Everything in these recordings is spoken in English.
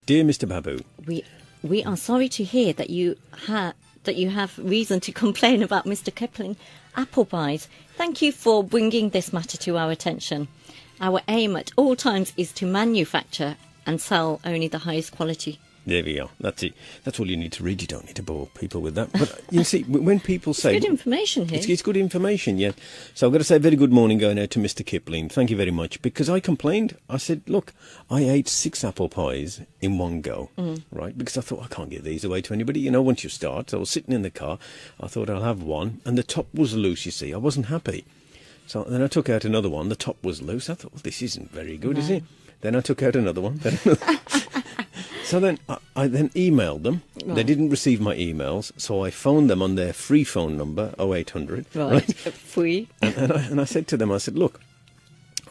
Dear Mr. Babu, We are sorry to hear that you have reason to complain about Mr. Kipling apple pies. Thank you for bringing this matter to our attention. Our aim at all times is to manufacture and sell only the highest quality. There we are. That's it. That's all you need to read. You don't need to bore people with that. But you see, when people say... It's good information here. It's good information, yeah. So I've got to say a very good morning going out to Mr. Kipling. Thank you very much. Because I complained. I said, look, I ate 6 apple pies in one go, right? Because I thought, I can't give these away to anybody. You know, once you start. So I was sitting in the car. I thought I'll have one. And the top was loose, you see. I wasn't happy. So then I took out another one. The top was loose. I thought, well, this isn't very good, is it? Then I took out another one. Then another. So then I then emailed them. Right. They didn't receive my emails, so I phoned them on their free phone number, 0800. Right. Free. And I said to them, I said, look,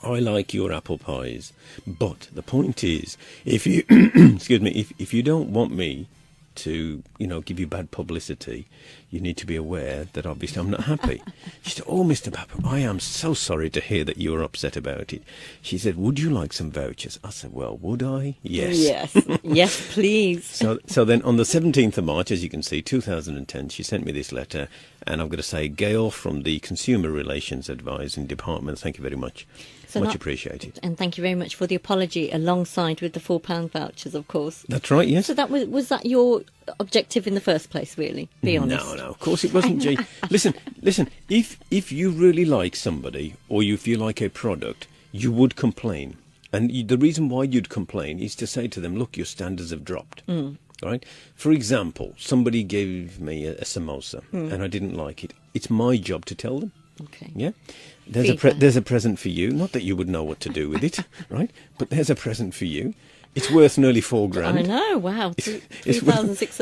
I like your apple pies, but the point is, if you, excuse me, if you don't want me to, give you bad publicity, you need to be aware that obviously I'm not happy. She said, oh, Mr. Babu, I am so sorry to hear that you were upset about it. She said, would you like some vouchers? I said, well, would I? Yes. Yes, please. So then on the 17th of March, as you can see, 2010, she sent me this letter, and I'm going to say, Gail from the Consumer Relations Advising Department, thank you very much. Much appreciated. And thank you very much for the apology, alongside with the £4 vouchers, of course. That's right, yes. So that was that your objective in the first place, really? Be honest. No, of course it wasn't, G. Listen, if you really like somebody, or if you like a product, you would complain. And the reason why you'd complain is to say to them, look, your standards have dropped. Right? For example, somebody gave me a samosa, and I didn't like it. It's my job to tell them. Okay. Yeah? There's a present for you. Not that you would know what to do with it, right? But there's a present for you. It's worth nearly £4,000. I know, wow. 2006.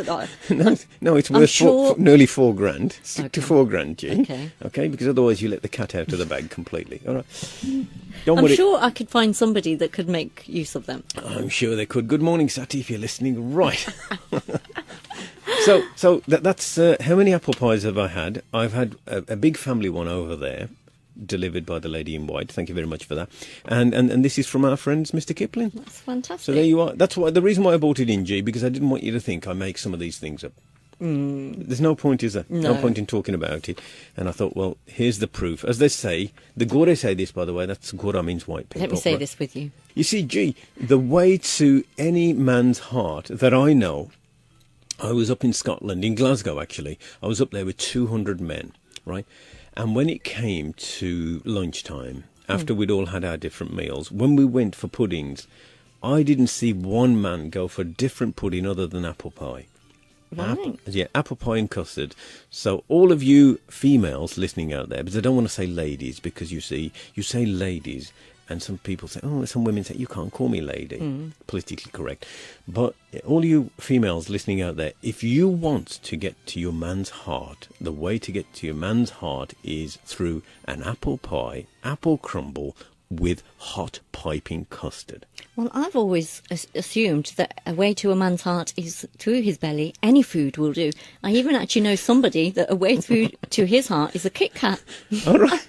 No, it's worth nearly £4,000. Stick to £4,000, G. Okay. Okay, because otherwise you let the cat out of the bag completely. All right. I'm sure I could find somebody that could make use of them. I'm sure they could. Good morning, Sati, if you're listening. Right. So that's how many apple pies have I had? I've had a big family one over there, delivered by the lady in white. Thank you very much for that. And this is from our friends, Mr. Kipling. That's fantastic. So there you are. That's why the reason why I bought it in, G, because I didn't want you to think I make some of these things up. There's no point, is there? No point in talking about it. And I thought, well, here's the proof. As they say, the Gore say this, by the way, that's Gore means white people. Let me say this with you. You see, G, the way to any man's heart that I know, I was up in Scotland, in Glasgow actually. I was up there with 200 men, right? And when it came to lunchtime, after we'd all had our different meals, when we went for puddings, I didn't see one man go for a different pudding other than apple pie. Right. Apple pie and custard. So all of you females listening out there, because I don't want to say ladies, because you say ladies, and some people say, some women say, you can't call me lady, politically correct. But all you females listening out there, if you want to get to your man's heart, the way to get to your man's heart is through an apple pie, apple crumble, with hot piping custard. Well, I've always assumed that a way to a man's heart is through his belly. Any food will do. I even actually know somebody that a way through to his heart is a Kit Kat. All right.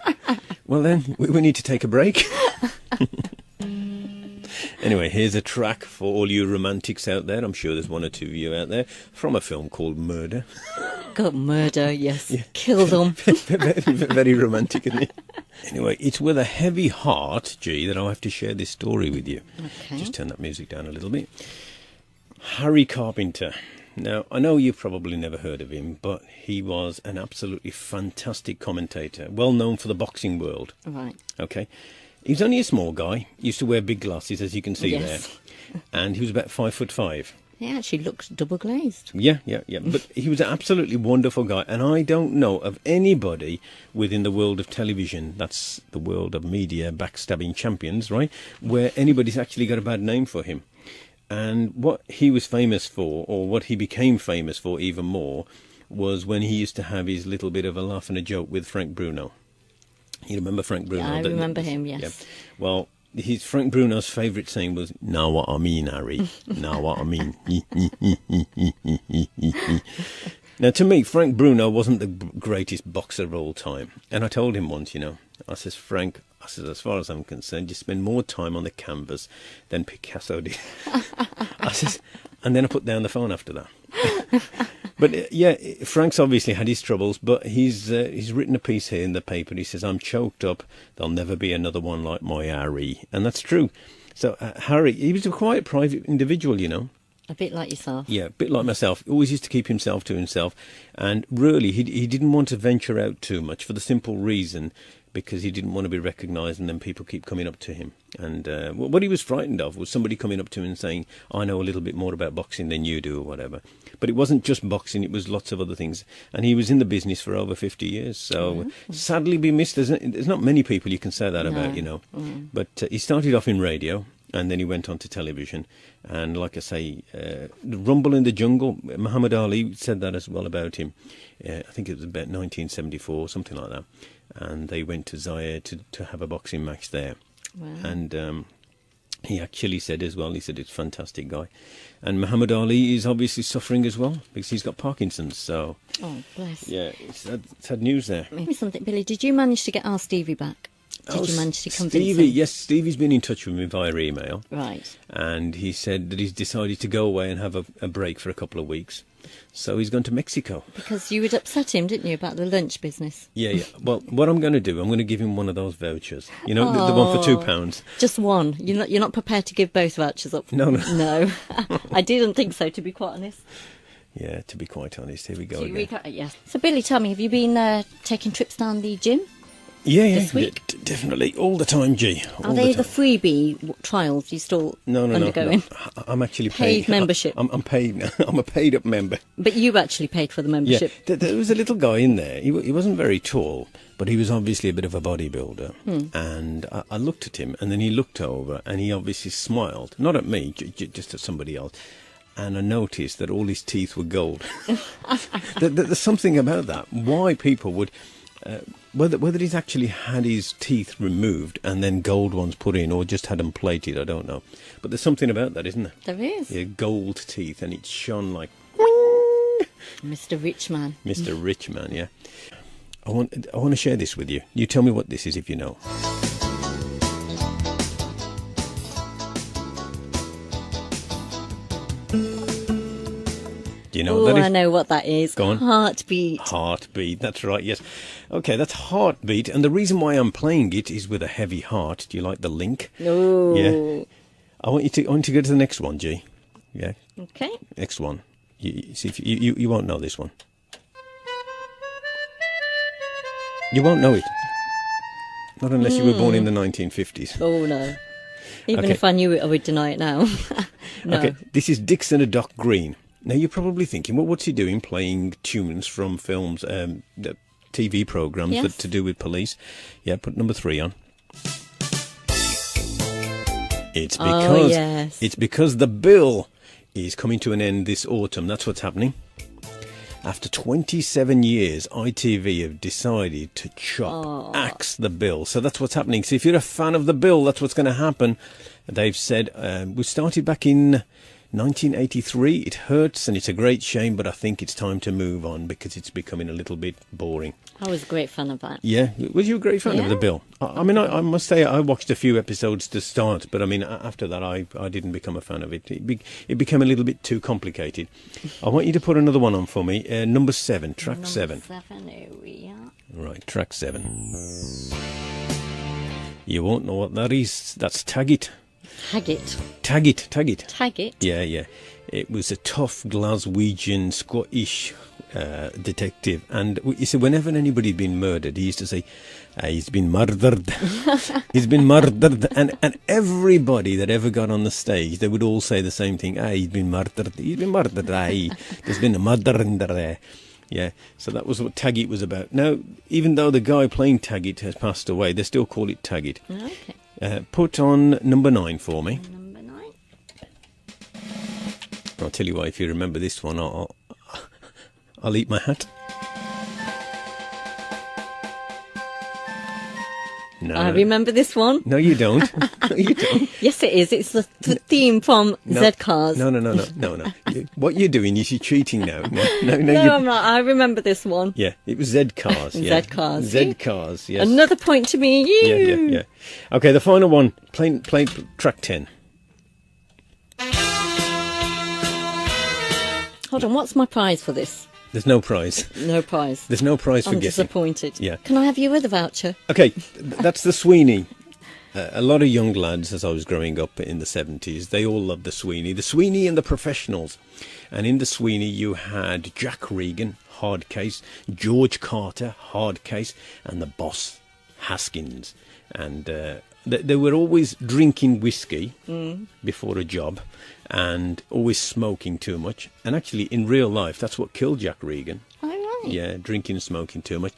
Well, then, we need to take a break. Anyway, here's a track for all you romantics out there. I'm sure there's one or two of you out there, from a film called Murder. God, murder, yes. Yeah. Kill them. Very romantic, isn't it? Anyway, it's with a heavy heart, G, that I'll have to share this story with you. Okay. Just turn that music down a little bit. Harry Carpenter. Now, I know you've probably never heard of him, but he was an absolutely fantastic commentator, well known for the boxing world. Right. Okay. He was only a small guy, used to wear big glasses, as you can see there, and he was about 5'5". He actually looked double glazed. Yeah. But he was an absolutely wonderful guy, and I don't know of anybody within the world of television, that's the world of media, backstabbing champions, right, where anybody's actually got a bad name for him. And what he was famous for, or what he became famous for even more, was when he used to have his little bit of a laugh and a joke with Frank Bruno. You remember Frank Bruno? Yeah, I remember him, yes. Yeah. Well, Frank Bruno's favourite saying was, "Know what I mean, Harry? Know what I mean?" Now, to me, Frank Bruno wasn't the greatest boxer of all time. And I told him once, I says, Frank, as far as I'm concerned, you spend more time on the canvas than Picasso did. I And then I put down the phone after that. But yeah, Frank's obviously had his troubles, but he's written a piece here in the paper. He says, "I'm choked up. There'll never be another one like my Harry." And that's true. So Harry, he was a quite private individual, you know. A bit like yourself. Yeah, a bit like myself. Always used to keep himself to himself. And really, he didn't want to venture out too much for the simple reason because he didn't want to be recognised and then people keep coming up to him. And what he was frightened of was somebody coming up to him and saying, "I know a little bit more about boxing than you do," or whatever. But it wasn't just boxing, it was lots of other things. And he was in the business for over 50 years. So sadly be missed. There's not many people you can say that about, you know. But he started off in radio. And then he went on to television. And like I say, Rumble in the Jungle, Muhammad Ali said that as well about him. I think it was about 1974, something like that. And they went to Zaire to have a boxing match there. Wow. And he actually said as well, he said it's a fantastic guy. And Muhammad Ali is obviously suffering as well because he's got Parkinson's. So, oh, bless. Yeah, it's had news there. Maybe something, Billy, did you manage to get our Stevie back? Did you manage to convince Stevie, him? yes, Stevie's been in touch with me via email. Right. And he said that he's decided to go away and have a break for a couple of weeks. So he's gone to Mexico. Because you would upset him, didn't you, about the lunch business? Yeah. Well, what I'm going to do, I'm going to give him one of those vouchers. You know, the one for £2. Just one. You're not prepared to give both vouchers up? No. No. I didn't think so, to be quite honest. Yeah, to be quite honest. Here we go again. Yes. So, Billy, tell me, have you been taking trips down the gym? Yeah, this week? Definitely. All the time, G. Are they the freebie trials you still undergoing? No. I'm actually paid membership. I'm paid now. I'm a paid-up member. But you actually paid for the membership. Yeah, there was a little guy in there. He wasn't very tall, but he was obviously a bit of a bodybuilder. And I looked at him, and then he looked over, and he obviously smiled. Not at me, just at somebody else. And I noticed that all his teeth were gold. There's something about that. Why people would... whether he's actually had his teeth removed and then gold ones put in or just had them plated, I don't know. But there's something about that, isn't there? There is. Yeah, gold teeth, and it shone like... Mr. Richman. Mr. Richman, yeah. I want to share this with you. You tell me what this is if you know. You know what that is? I know what that is. Go on. Heartbeat. Heartbeat, that's right, yes. Okay, that's Heartbeat, and the reason why I'm playing it is with a heavy heart. Do you like the link? Oh. Yeah. I want you to go to the next one, G. Yeah. Okay. Next one. You see if you won't know this one. You won't know it. Not unless you were born in the 1950s. Oh, no. Even if I knew it, I would deny it now. No. Okay, this is Dixon and Doc Green. Now, you're probably thinking, well, what's he doing playing tunes from films, the TV programmes that to do with police? Yeah, put number 3 on. It's because the bill is coming to an end this autumn. That's what's happening. After 27 years, ITV have decided to axe the bill. So that's what's happening. So if you're a fan of the bill, that's what's going to happen. They've said, we started back in 1983. It hurts and it's a great shame, but I think it's time to move on because it's becoming a little bit boring. I was a great fan of that. Yeah? Was you a great fan of the bill? I mean, I must say I watched a few episodes to start, but I mean, after that I didn't become a fan of it. It became a little bit too complicated. I want you to put another one on for me. Number 7, track 7. Number 7, here we are. Right, track 7. You won't know what that is. That's Tag It. Tag It. Tag It. Tag It. Tag It? Yeah. It was a tough Glaswegian, Scottish detective. And you see, whenever anybody had been murdered, he used to say, he's been murdered. He's been murdered. And everybody that ever got on the stage, they would all say the same thing. He's been murdered. He's been murdered. There's been a murder in there. Yeah, so that was what Tag It was about. Now, even though the guy playing Tag It has passed away, they still call it Tag It. Okay. Put on number 9 for me. Number 9. I'll tell you what, if you remember this one, I'll eat my hat. No. I remember this one. No, you don't. No, you don't. Yes, it is. It's the theme from Z-Cars. No. What you're doing is you're cheating now. No, I'm not. I remember this one. Yeah, it was Z-Cars. Yeah. Z-Cars. Z-Cars, yes. Another point to me and you. Yeah. Okay, the final one. Play track 10. Hold on, what's my prize for this? There's no prize. No prize. There's no prize for I'm guessing. disappointed. Yeah. Can I have your other voucher? Okay, that's the Sweeney. A lot of young lads, as I was growing up in the 70s, they all loved the Sweeney. The Sweeney and the Professionals. And in the Sweeney, you had Jack Regan, hard case, George Carter, hard case, and the boss, Haskins. And they were always drinking whiskey before a job and always smoking too much. And actually, in real life, that's what killed Jack Regan. Oh, right. Yeah, drinking and smoking too much.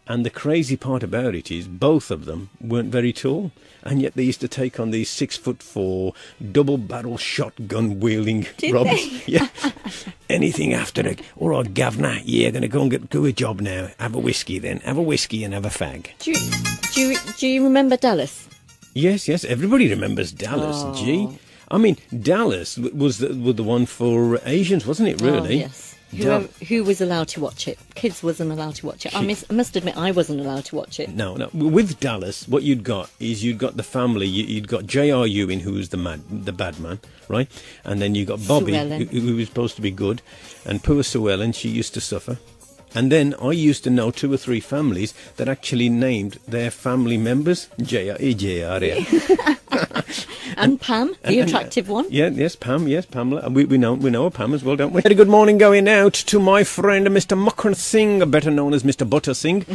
And the crazy part about it is both of them weren't very tall. And yet they used to take on these 6'4", double-barrel shotgun wielding robbers. Yeah. Anything after it. All right, governor, yeah, going to go and do a job now. Have a whiskey then. Have a whiskey and have a fag. Do you remember Dallas? Yes, everybody remembers Dallas, Oh. gee. I mean, Dallas was the one for Asians, wasn't it, really? Oh, yes. Who was allowed to watch it? Kids wasn't allowed to watch it. I must admit, I wasn't allowed to watch it. No. With Dallas, what you'd got is you'd got the family. You'd got J.R. Ewing, who was the bad man, right? And then you got Bobby, who was supposed to be good, and poor Sue Ellen, she used to suffer. And then I used to know 2 or 3 families that actually named their family members J.R. And Pam, the attractive one. Yes, Pamela. And we know a Pam as well, don't we? Very good morning going out to my friend Mr. Makran Singh, better known as Mr. Butter Singh.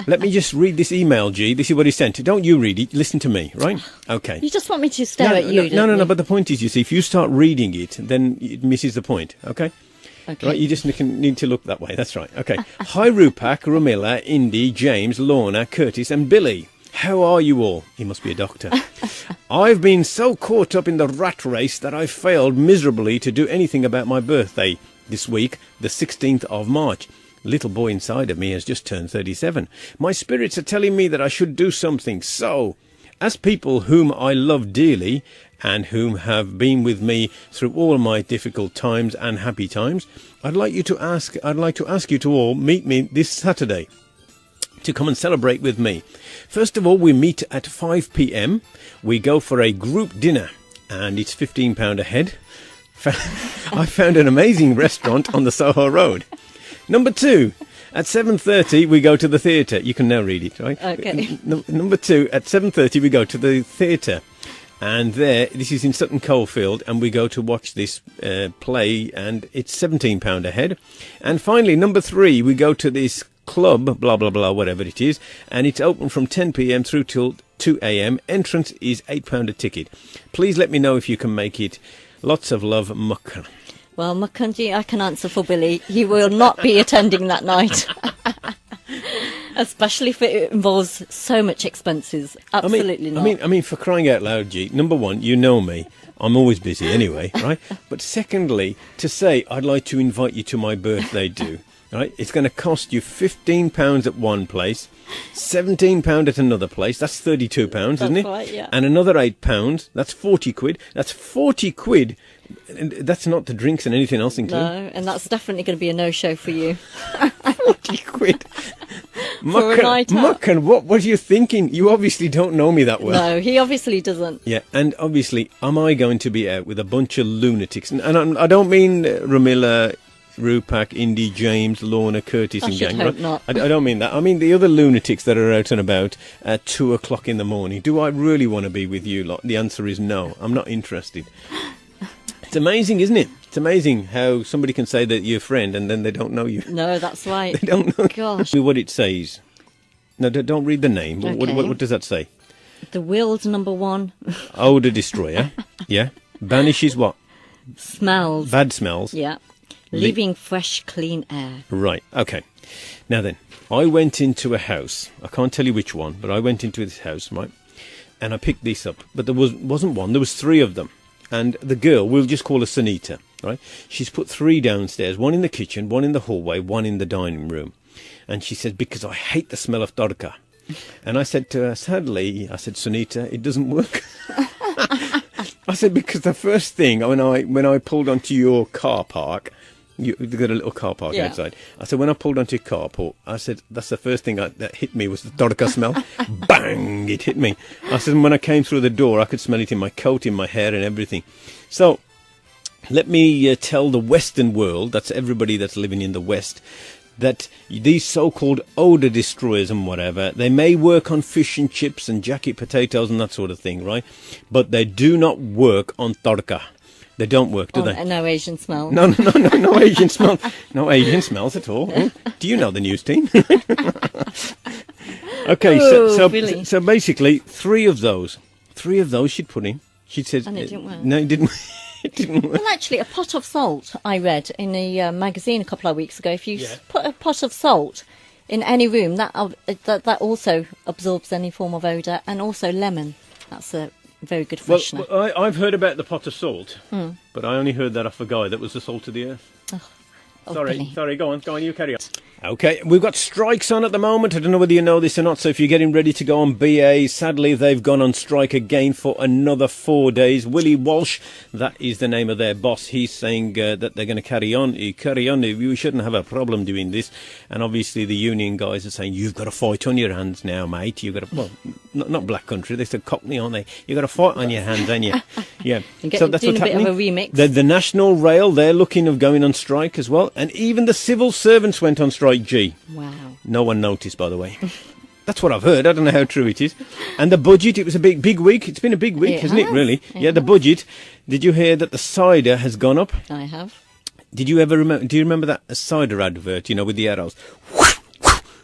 Let me just read this email, G. This is what he sent. Don't you read it. Listen to me, right? Okay. You just want me to stare at you, No, don't you? but the point is, you see, if you start reading it, then it misses the point, okay? Okay. Right, you just need to look that way. That's right. Okay. Hi, Rupak, Ramila, Indy, James, Lorna, Curtis, and Billy. How are you all? He must be a doctor. I've been so caught up in the rat race that I failed miserably to do anything about my birthday this week, the 16th of March. Little boy inside of me has just turned 37. My spirits are telling me that I should do something. So, as people whom I love dearly and whom have been with me through all my difficult times and happy times, I'd like to ask you to all meet me this Saturday to come and celebrate with me. First of all, we meet at 5 p.m. We go for a group dinner, and it's £15 a head. I found an amazing restaurant on the Soho Road. Number 2, at 7:30 we go to the theatre. You can now read it, right? Okay. Number 2, at 7:30 we go to the theatre. And this is in Sutton Coldfield, and we go to watch this play, and it's £17 a head. And finally, number 3, we go to this club, blah, blah, blah, whatever it is, and it's open from 10 p.m. through till 2 a.m. Entrance is £8 a ticket. Please let me know if you can make it. Lots of love, Mukkan. Well, Makunji, I can answer for Billy. He will not be attending that night. Especially if it involves so much expenses. Absolutely not. I mean, for crying out loud, G, number 1, you know me. I'm always busy anyway, right? But secondly, to say I'd like to invite you to my birthday do, right? It's going to cost you £15 at one place, £17 at another place. That's £32, isn't it? That's right, yeah. And another £8. That's 40 quid. That's 40 quid. And that's not the drinks and anything else included. No, and that's definitely going to be a no-show for you. 40 quid. For a night out. Muckan, what are you thinking? You obviously don't know me that well. No, he obviously doesn't. Yeah, and obviously, am I going to be out with a bunch of lunatics? And I don't mean Ramila, Rupak, Indy, James, Lorna, Curtis I and should gang. hope Right? not. I don't mean that. I mean the other lunatics that are out and about at 2 o'clock in the morning. Do I really want to be with you lot? The answer is no. I'm not interested. It's amazing, isn't it? It's amazing how somebody can say that you're a friend and then they don't know you. No, that's right. They don't know. Gosh. What it says. No, don't read the name. Okay. What does that say? The will's number 1. Odour destroyer. Yeah. Banishes what? Smells. Bad smells. Yeah. Leaving fresh, clean air. Right. Okay. Now then, I went into a house. I can't tell you which one, but I went into this house, right? And I picked this up. But there wasn't one. There was 3 of them. And the girl, we'll just call her Sunita, right? She's put 3 downstairs, 1 in the kitchen, 1 in the hallway, 1 in the dining room. And she said, because I hate the smell of tadka. And I said to her, sadly, I said, Sunita, it doesn't work. I said, because the first thing, when I pulled onto your car park, you've got a little car park outside. I said, when I pulled onto your carport, I said, that's the first thing that hit me was the tadka smell. Bang! It hit me. I said, when I came through the door, I could smell it in my coat, in my hair and everything. So, let me tell the Western world, that's everybody that's living in the West, that these so-called odour destroyers and whatever, they may work on fish and chips and jacket potatoes and that sort of thing, right? But they do not work on tadka. They don't work, do they? No Asian smell. No Asian smell. No Asian smells at all. Do you know the news team? Okay, so basically, three of those she'd put in. She said, and it didn't work. No, it didn't. It didn't work. Well, actually, a pot of salt, I read in a magazine a couple of weeks ago. If you put a pot of salt in any room, that also absorbs any form of odour, and also lemon. That's a very good freshener. Well, I've heard about the pot of salt, but I only heard that off a guy that was the salt of the earth. Sorry, go on, you carry on. Okay, we've got strikes on at the moment. I don't know whether you know this or not, so if you're getting ready to go on BA, sadly they've gone on strike again for another 4 days. Willie Walsh, that is the name of their boss, he's saying that they're going to carry on. We shouldn't have a problem doing this. And obviously the union guys are saying, you've got a fight on your hands now, mate. You've got well, not Black Country, they said Cockney, aren't they? You've got a fight on your hands, ain't you? Yeah. So that's what's happening. Bit of a remix. The National Rail, they're looking of going on strike as well. And even the civil servants went on strike, G. Wow. No one noticed, by the way. That's what I've heard. I don't know how true it is. And the budget, it was a big week. It's been a big week, hasn't it, really? Yeah, the budget. Did you hear that the cider has gone up? I have. Did you ever remember, do you remember that cider advert, with the arrows?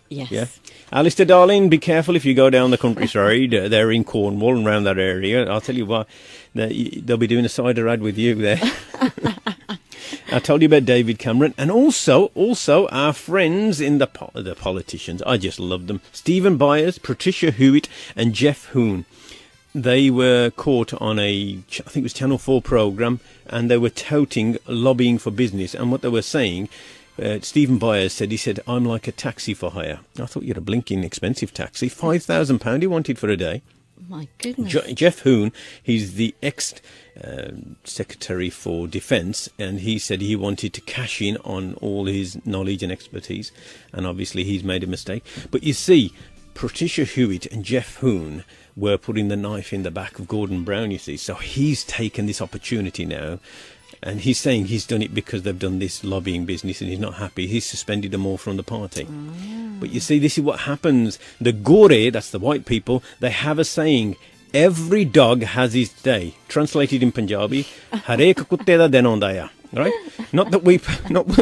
Yes. Yeah. Alistair, darling, be careful if you go down the countryside. They're in Cornwall and around that area. I'll tell you what, they'll be doing a cider ad with you there. I told you about David Cameron, and also our friends in the politicians. I just love them. Stephen Byers, Patricia Hewitt, and Jeff Hoon. They were caught on I think it was Channel 4 programme, and they were touting lobbying for business. And what they were saying, Stephen Byers said, I'm like a taxi for hire. I thought you had a blinking expensive taxi. £5,000 he wanted for a day. My goodness. Jeff Hoon, he's the ex-Secretary for Defence, and he said he wanted to cash in on all his knowledge and expertise, and obviously he's made a mistake. But you see, Patricia Hewitt and Jeff Hoon were putting the knife in the back of Gordon Brown, you see, so he's taken this opportunity now, and he's saying he's done it because they've done this lobbying business and he's not happy. He's suspended them all from the party. Oh, yeah. But you see, this is what happens. The Gore, that's the white people, they have a saying, every dog has his day. Translated in Punjabi, Hare ka kutte da din aunda hai. Right? Not that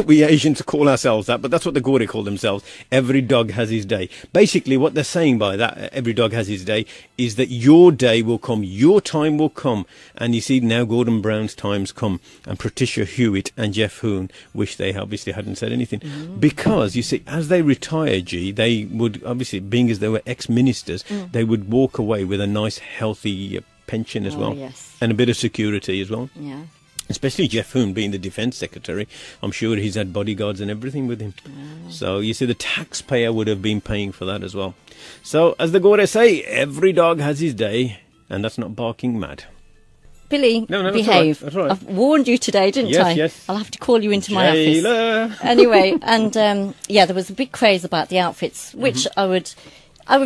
we Asians call ourselves that, but that's what the Gore call themselves. Every dog has his day. Basically, what they're saying by that, every dog has his day, is that your day will come, your time will come. And you see, now Gordon Brown's time's come. And Patricia Hewitt and Jeff Hoon wish they obviously hadn't said anything. Because, you see, as they retire, G, they would, obviously, being as they were ex-ministers, they would walk away with a nice, healthy pension as well. Yes. And a bit of security as well. Yeah. Especially Jeff Hoon being the Defence Secretary. I'm sure he's had bodyguards and everything with him. Wow. So, you see, the taxpayer would have been paying for that as well. So, as the Gore say, every dog has his day, and that's not barking mad. Billy, no, behave. That's right. I've warned you today, didn't I? Yes. I'll have to call you into my office. Anyway, and there was a big craze about the outfits, which I would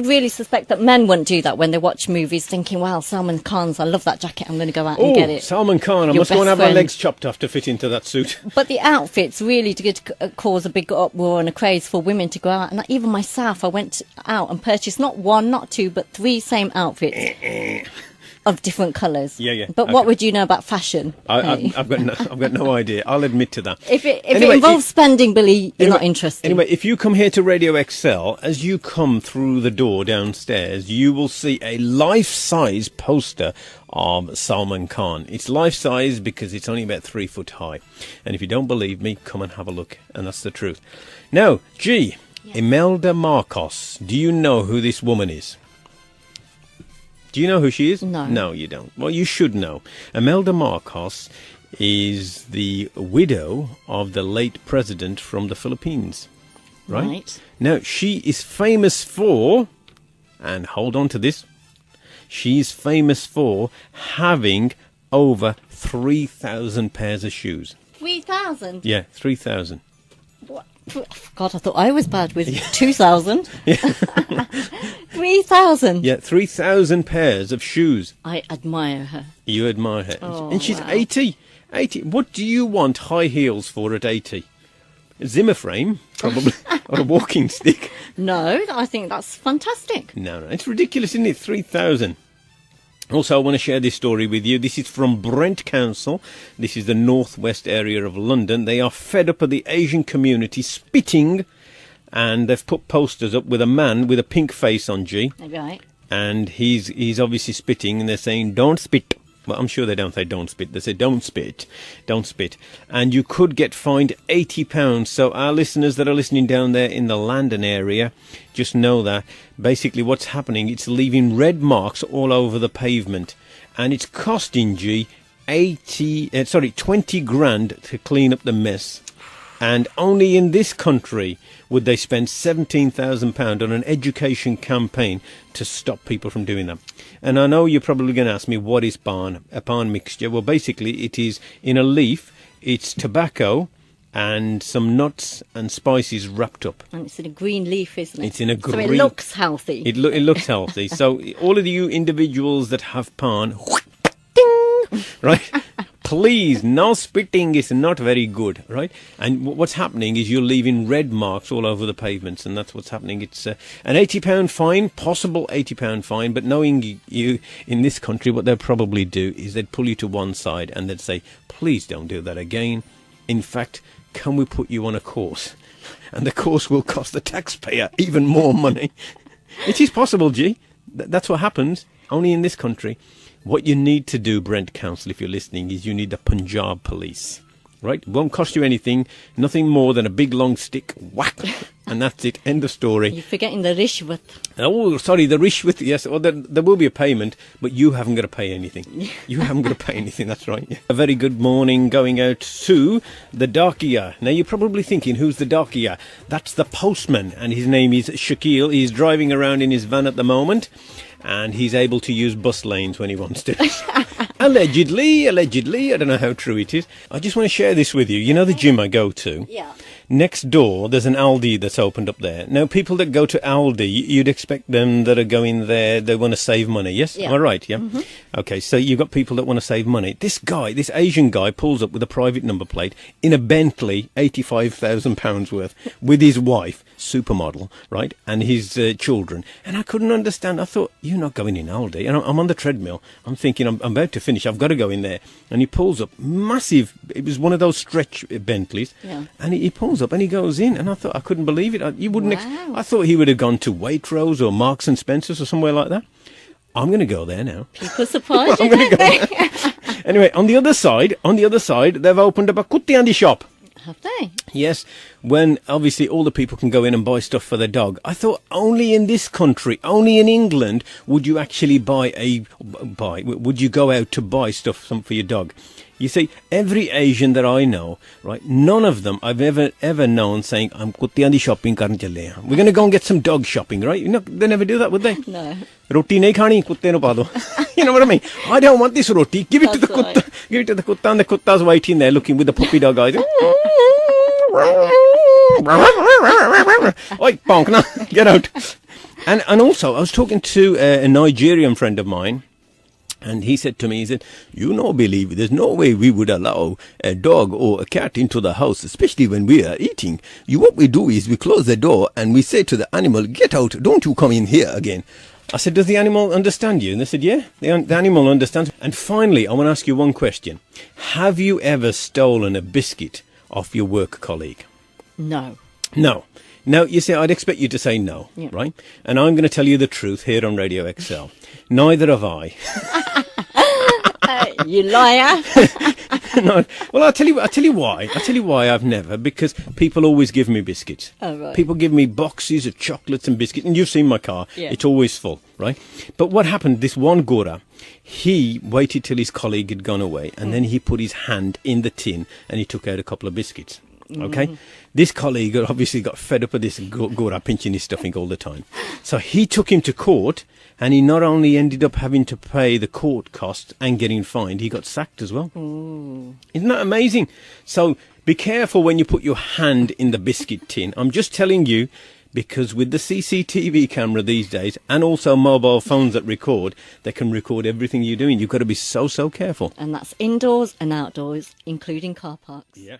really suspect that men wouldn't do that when they watch movies, thinking, wow, Salman Khan's, I love that jacket, I'm going to go out and get it. Salman Khan, I must go and have my legs chopped off to fit into that suit. But the outfits really did cause a big uproar and a craze for women to go out. And even myself, I went out and purchased not one, not two, but three same outfits. Of different colours. Yeah. But what would you know about fashion? I've got no idea. I'll admit to that. If it involves spending, Billy, you're not interested. Anyway, if you come here to Radio XL, as you come through the door downstairs, you will see a life-size poster of Salman Khan. It's life-size because it's only about 3 foot high. And if you don't believe me, come and have a look. And that's the truth. Now, Imelda Marcos, do you know who this woman is? Do you know who she is? No. No, you don't. Well, you should know. Imelda Marcos is the widow of the late president from the Philippines. Right? Now, she is famous for, and hold on to this, she's famous for having over 3,000 pairs of shoes. 3,000? Yeah, 3,000. What? God, I thought I was bad with 2,000. Yeah. 3,000? Yeah, 3,000 pairs of shoes. I admire her. You admire her. Oh, and she's wow. 80. 80. What do you want high heels for at 80? A Zimmer frame, probably, or a walking stick. No, I think that's fantastic. No, it's ridiculous, isn't it? 3,000. Also, I want to share this story with you. This is from Brent Council. This is the northwest area of London. They are fed up of the Asian community spitting, and they've put posters up with a man with a pink face on, G. Right. And he's obviously spitting, and they're saying, don't spit. Well, I'm sure they don't say don't spit. They say don't spit. Don't spit. And you could get fined £80. So our listeners that are listening down there in the London area, just know that basically what's happening, it's leaving red marks all over the pavement. And it's costing, G, 20 grand to clean up the mess. And only in this country would they spend £17,000 on an education campaign to stop people from doing that. And I know you're probably going to ask me, what is barn? A barn mixture? Well, basically, it is in a leaf. It's tobacco and some nuts and spices wrapped up. And it's in a green leaf, isn't it? It's in a green... So it looks healthy. It looks healthy. So all of you individuals that have barn, ding, right? Please, no spitting is not very good, right? And what's happening is you're leaving red marks all over the pavements, and that's what's happening. It's an £80 fine, possible £80 fine, but knowing you in this country, what they'll probably do is they'd pull you to one side and they'd say, please don't do that again. In fact, can we put you on a course? And the course will cost the taxpayer even more money. It is possible, G. That's what happens, only in this country. What you need to do, Brent Council, if you're listening, is you need the Punjab police, right? It won't cost you anything, nothing more than a big long stick, whack, and that's it, end of story. You're forgetting the rishwat. Oh, sorry, the rishwat, yes, well, there will be a payment, but you haven't got to pay anything. You haven't got to pay anything, that's right. Yeah. A very good morning going out to the Darkiya. Now, you're probably thinking, who's the Darkiya? That's the postman, and his name is Shakil. He's driving around in his van at the moment. And he's able to use bus lanes when he wants to. Allegedly, I don't know how true it is. I just want to share this with you. You know the gym I go to? Yeah. Next door, there's an Aldi that's opened up there. Now, people that go to Aldi, you'd expect them that are going there, they want to save money, yes? Yeah. Am I right, yeah? Mm-hmm. Okay, so you've got people that want to save money. This guy, this Asian guy, pulls up with a private number plate in a Bentley, £85,000 worth, with his wife, supermodel, right, and his children. And I couldn't understand. I thought, you're not going in Aldi. And I'm on the treadmill. I'm thinking, I'm about to finish. I've got to go in there. And he pulls up, massive. It was one of those stretch Bentleys. Yeah. And he pulls up and he goes in. And I thought, I couldn't believe it. You wouldn't. Wow. I thought he would have gone to Waitrose or Marks and Spencer's or somewhere like that. I'm going to go there now. People surprise you, I'm going to don't go they? there. Anyway, on the other side, they've opened up a kutti andi shop. Have they? Yes, when obviously all the people can go in and buy stuff for their dog. I thought only in this country, only in England, would you actually would you go out to buy stuff for your dog? You see, every Asian that I know, right, none of them I've ever known saying, I'm kutti andi shopping karan challe hain. We're going to go and get some dog shopping, right? You know, they never do that, would they? No. Roti nahi khani, kutte nu pa do. You know what I mean? I don't want this roti. Give it to the That's kutta. right. Give it to the kutta, and the kutta's waiting there looking with the puppy dog eyes. Oi, bonk, now, get out. And also, I was talking to a Nigerian friend of mine, and he said to me, you know, Billy, there's no way we would allow a dog or a cat into the house, especially when we are eating. What we do is we close the door and we say to the animal, get out, don't you come in here again. I said, does the animal understand you? And they said, yeah, the animal understands. And finally, I want to ask you one question. Have you ever stolen a biscuit off your work colleague? No. No. Now, you see, I'd expect you to say no, Yeah. right? And I'm going to tell you the truth here on Radio XL. Neither have I. You liar. No, well, I'll tell you why. I'll tell you why I've never. Because people always give me biscuits. Oh, right. People give me boxes of chocolates and biscuits. And you've seen my car. Yeah. It's always full, right? But what happened, this one Gora, he waited till his colleague had gone away. And then he put his hand in the tin and he took out a couple of biscuits. Okay? This colleague obviously got fed up with this Gora pinching his stuffing all the time. So he took him to court, and he not only ended up having to pay the court costs and getting fined, he got sacked as well. Ooh. Isn't that amazing? So be careful when you put your hand in the biscuit tin. I'm just telling you, because with the CCTV camera these days, and also mobile phones that record, they can record everything you're doing. You've got to be so careful. And that's indoors and outdoors, including car parks. Yeah.